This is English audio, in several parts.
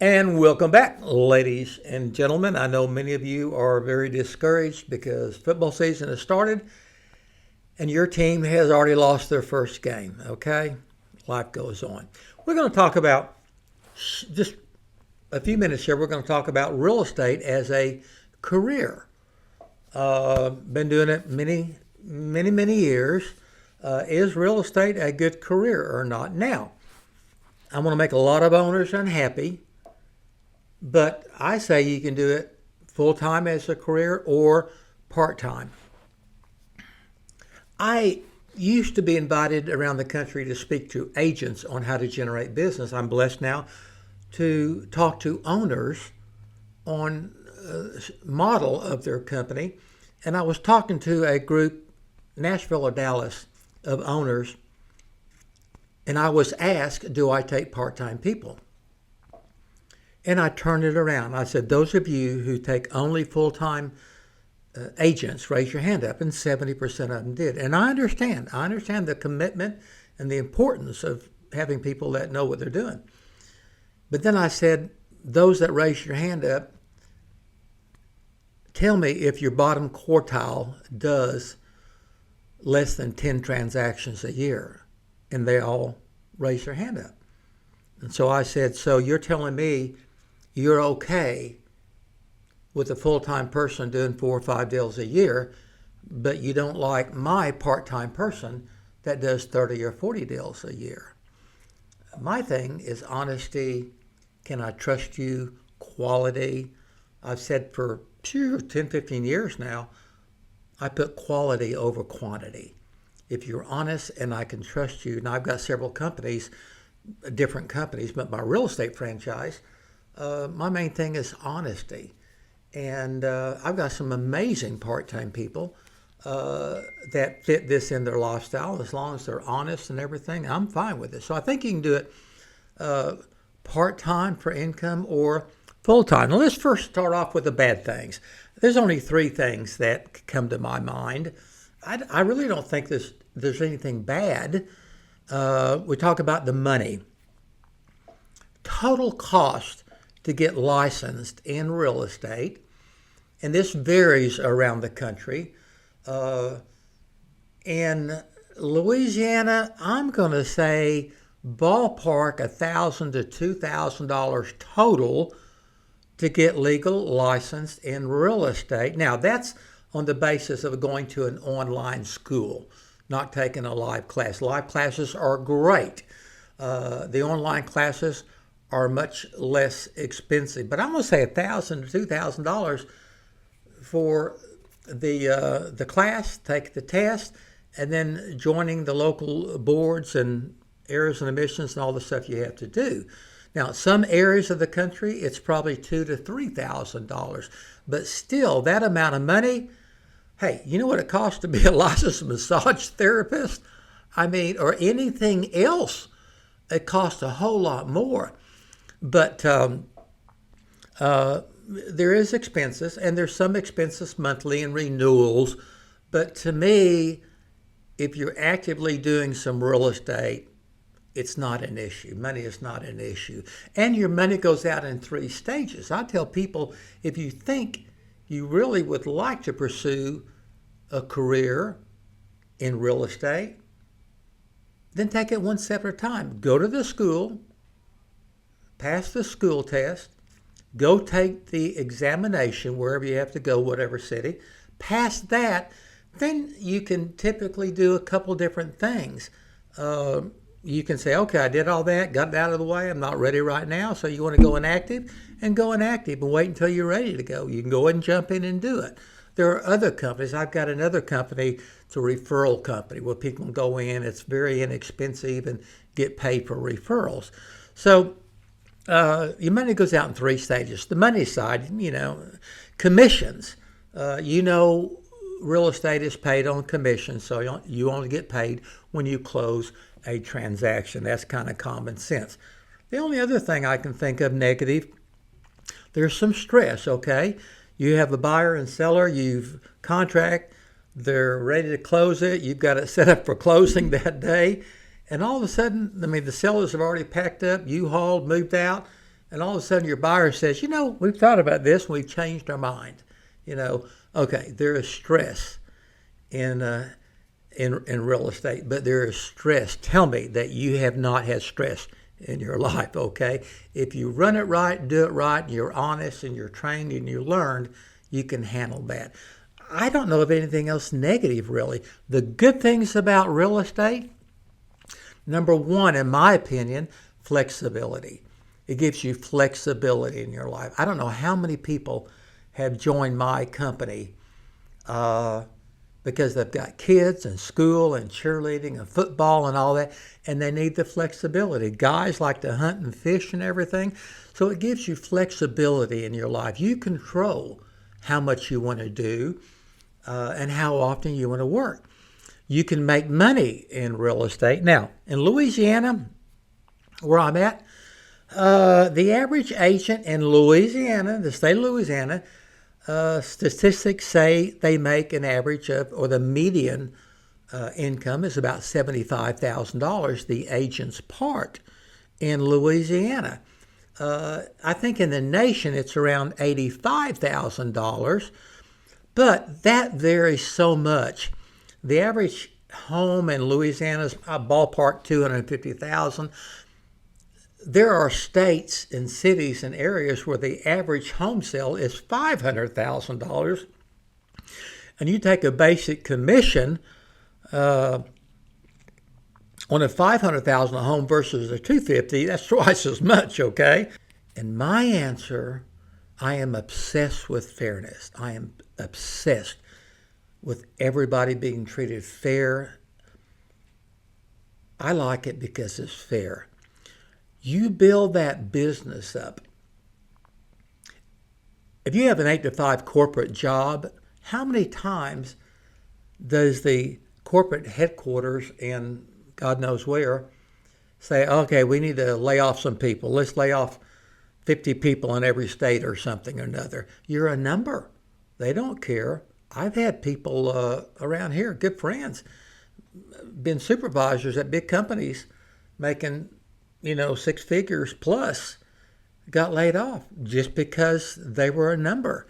And welcome back, ladies and gentlemen. I know many of you are very discouraged because football season has started and your team has already lost their first game, okay? Life goes on. We're going to talk about, just a few minutes here, we're going to talk about real estate as a career. Been doing it many years. Is real estate a good career or not? Now, I'm going to make a lot of owners unhappy. But I say you can do it full-time as a career or part-time. I used to be invited around the country to speak to agents on how to generate business. I'm blessed now to talk to owners on a model of their company. And I was talking to a group, Nashville or Dallas, of owners, and I was asked, do I take part-time people? And I turned it around. I said, those of you who take only full-time agents, raise your hand up. And 70% of them did. And I understand the commitment and the importance of having people that know what they're doing. But then I said, those that raise your hand up, tell me if your bottom quartile does less than 10 transactions a year. And they all raised their hand up. And so I said, so you're telling me you're okay with a full-time person doing 4 or 5 deals a year, but you don't like my part-time person that does 30 or 40 deals a year. My thing is honesty. Can I trust you? Quality. I've said for 10, 15 years now, I put quality over quantity. If you're honest and I can trust you, and I've got several companies, different companies, but my real estate franchise, my main thing is honesty. And I've got some amazing part-time people that fit this in their lifestyle. As long as they're honest and everything, I'm fine with it. So I think you can do it part-time for income or full-time. Now let's first start off with the bad things. There's only 3 things that come to my mind. I really don't think there's anything bad. We talk about the money. Total cost to get licensed in real estate, and this varies around the country. In Louisiana, I'm going to say ballpark $1,000 to $2,000 total to get legal licensed in real estate. Now, that's on the basis of going to an online school, not taking a live class. Live classes are great. The online classes are much less expensive, but I'm going to say $1,000 to $2,000 for the class, take the test, and then joining the local boards and errors and omissions and all the stuff you have to do. Now, some areas of the country, it's probably $2,000 to $3,000, but still, that amount of money. Hey, you know what it costs to be a licensed massage therapist? Or anything else. It costs a whole lot more. But there is expenses, and there's some expenses monthly and renewals. But to me, if you're actively doing some real estate, it's not an issue. Money is not an issue. And your money goes out in 3 stages. I tell people, if you think you really would like to pursue a career in real estate, then take it one step at a time. Go to the school, pass the school test, go take the examination wherever you have to go, whatever city. Pass that, then you can typically do a couple different things. You can say, okay, I did all that, got it out of the way, I'm not ready right now, so you want to go inactive? And go inactive and wait until you're ready to go. You can go ahead and jump in and do it. There are other companies. I've got another company, it's a referral company where people can go in, it's very inexpensive and get paid for referrals. So your money goes out in 3 stages. The money side, commissions. Real estate is paid on commission, so you only get paid when you close a transaction. That's kind of common sense. The only other thing I can think of negative, there's some stress, okay? You have a buyer and seller, you've contract, they're ready to close it, you've got it set up for closing that day, and all of a sudden, the sellers have already packed up, U-hauled, moved out, And all of a sudden your buyer says, we've thought about this and we've changed our mind. Okay, there is stress in real estate, but there is stress. Tell me that you have not had stress in your life, okay? If you run it right, do it right, and you're honest and you're trained and you learned, you can handle that. I don't know of anything else negative, really. The good things about real estate, number one, in my opinion, flexibility. It gives you flexibility in your life. I don't know how many people have joined my company because they've got kids and school and cheerleading and football and all that, and they need the flexibility. Guys like to hunt and fish and everything, so it gives you flexibility in your life. You control how much you want to do and how often you want to work. You can make money in real estate. Now, in Louisiana, where I'm at, the average agent in Louisiana, the state of Louisiana, statistics say they make an average of, or the median income is about $75,000, the agent's part in Louisiana. I think in the nation it's around $85,000, but that varies so much. The average home in Louisiana is a ballpark $250,000. There are states and cities and areas where the average home sale is $500,000. And you take a basic commission on a $500,000 home versus a $250,000, that's twice as much, okay? And my answer, I am obsessed with fairness. I am obsessed with everybody being treated fair. I like it because it's fair. You build that business up. If you have an 8-to-5 corporate job, how many times does the corporate headquarters in God knows where say, okay, we need to lay off some people. Let's lay off 50 people in every state or something or another. You're a number. They don't care. I've had people around here, good friends, been supervisors at big companies making six figures plus, got laid off just because they were a number.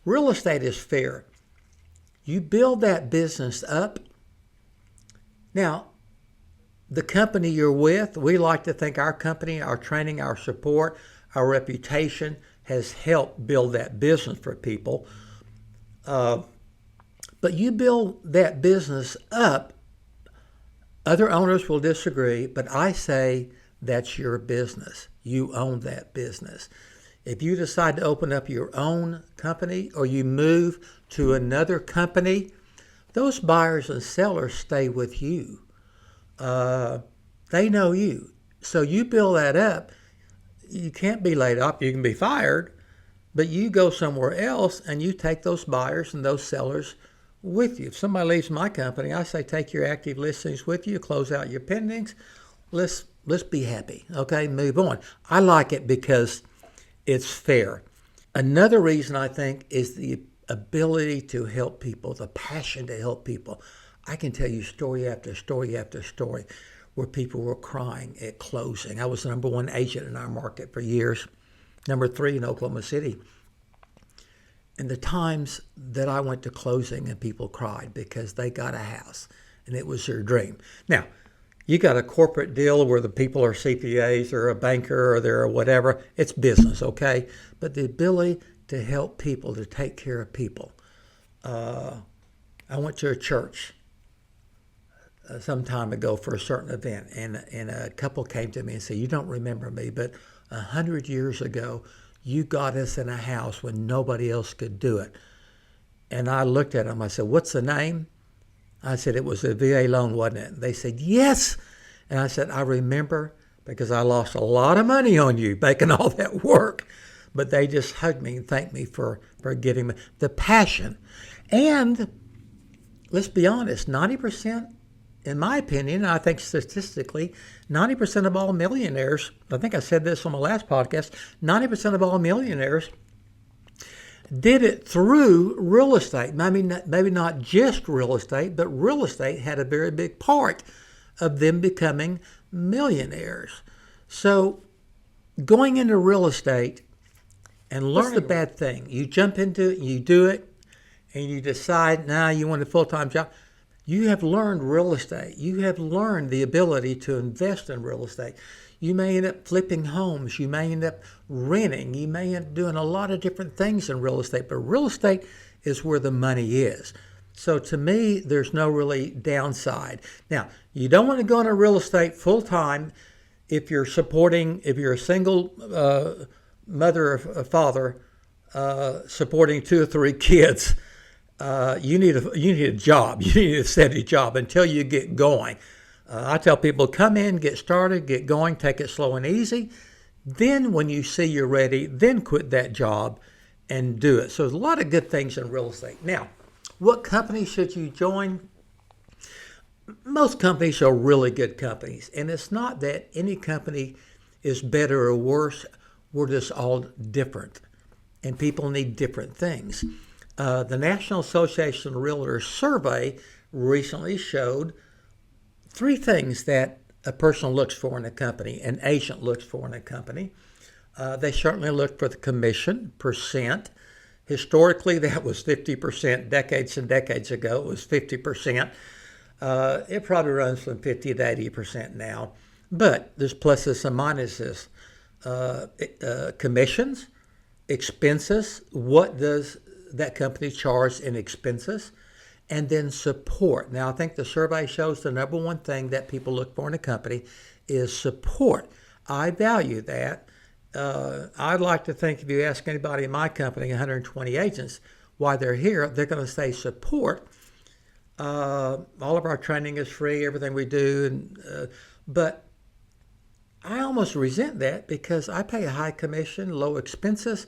Real estate is fair. You build that business up. Now, the company you're with, we like to think our company, our training, our support, our reputation has helped build that business for people. But you build that business up. Other owners will disagree, but I say, that's your business. You own that business. If you decide to open up your own company or you move to another company, those buyers and sellers stay with you. They know you. So you build that up. You can't be laid off. You can be fired, but you go somewhere else and you take those buyers and those sellers with you. If somebody leaves my company, I say take your active listings with you, close out your pendings. Let's be happy, okay? Move on. I like it because it's fair. Another reason I think is the ability to help people, the passion to help people. I can tell you story after story after story where people were crying at closing. I was the number one agent in our market for years, number 3 in Oklahoma City. And the times that I went to closing and people cried because they got a house and it was their dream. Now, you got a corporate deal where the people are CPAs or a banker or they're whatever. It's business, okay? But the ability to help people, to take care of people. I went to a church some time ago for a certain event, and a couple came to me and said, you don't remember me, but 100 years ago, you got us in a house when nobody else could do it. And I looked at them. I said, what's the name? I said, it was a VA loan, wasn't it? They said, yes. And I said, I remember because I lost a lot of money on you making all that work. But they just hugged me and thanked me for getting me the passion. And let's be honest, 90%, in my opinion, I think statistically, 90% of all millionaires, I think I said this on my last podcast, 90% of all millionaires did it through real estate. Maybe not just real estate, but real estate had a very big part of them becoming millionaires. So going into real estate and learn the bad thing. You jump into it, you do it, and you decide, now you want a full-time job. You have learned real estate. You have learned the ability to invest in real estate. You may end up flipping homes. You may end up renting. You may end up doing a lot of different things in real estate, but real estate is where the money is. So to me, there's no really downside. Now, you don't want to go into real estate full-time if you're a single mother or father supporting 2 or 3 kids. You need a job. You need a steady job until you get going. I tell people, come in, get started, get going, take it slow and easy. Then when you see you're ready, then quit that job and do it. So there's a lot of good things in real estate. Now, what company should you join? Most companies are really good companies, and it's not that any company is better or worse. We're just all different, and people need different things. The National Association of Realtors survey recently showed 3 things that a person looks for in a company, an agent looks for in a company. They certainly look for the commission percent. Historically, that was 50%. Decades and decades ago, it was 50%. It probably runs from 50 to 80% now. But there's pluses and minuses. Commissions, expenses, what does that company charge in expenses, and then support. Now, I think the survey shows the number one thing that people look for in a company is support. I value that. I'd like to think if you ask anybody in my company, 120 agents, why they're here, they're going to say support. All of our training is free, everything we do, but I almost resent that because I pay a high commission, low expenses.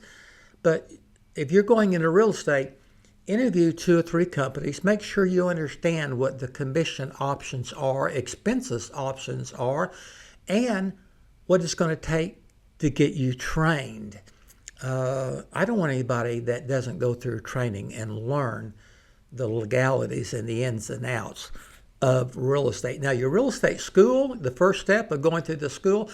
But if you're going into real estate, interview 2 or 3 companies. Make sure you understand what the commission options are, expenses options are, and what it's going to take to get you trained. I don't want anybody that doesn't go through training and learn the legalities and the ins and outs of real estate. Now, your real estate school, the first step of going through the school,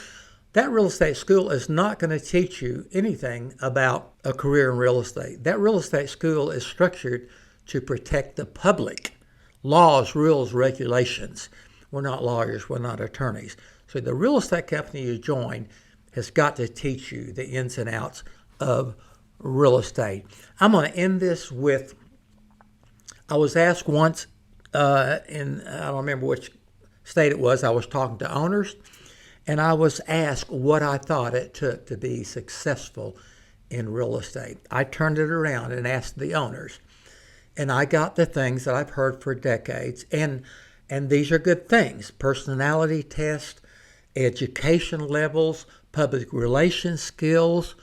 that real estate school is not going to teach you anything about a career in real estate. That real estate school is structured to protect the public. Laws, rules, regulations. We're not lawyers, we're not attorneys. So the real estate company you join has got to teach you the ins and outs of real estate. I'm going to end this with, I was asked once, I don't remember which state it was, I was talking to owners, and I was asked what I thought it took to be successful in real estate. I turned it around and asked the owners, and I got the things that I've heard for decades, and these are good things: personality test, education levels, public relations skills.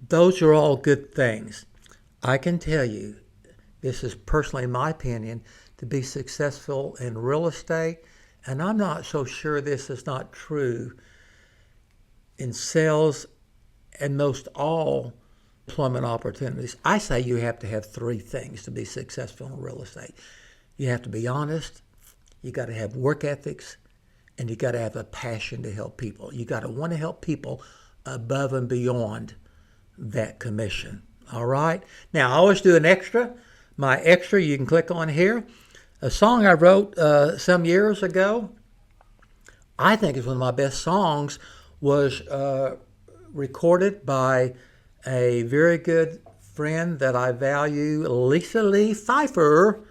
Those are all good things. I can tell you, this is personally my opinion, to be successful in real estate, and I'm not so sure this is not true in sales and most all employment opportunities. I say you have to have 3 things to be successful in real estate. You have to be honest, you got to have work ethics, and you got to have a passion to help people. You got to want to help people above and beyond that commission. All right? Now, I always do an extra. My extra, you can click on here. A song I wrote some years ago, I think is one of my best songs, was recorded by a very good friend that I value, Lisa Lee Pfeiffer.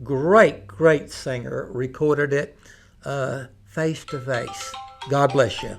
Great, great singer. Recorded it face to face. God bless you.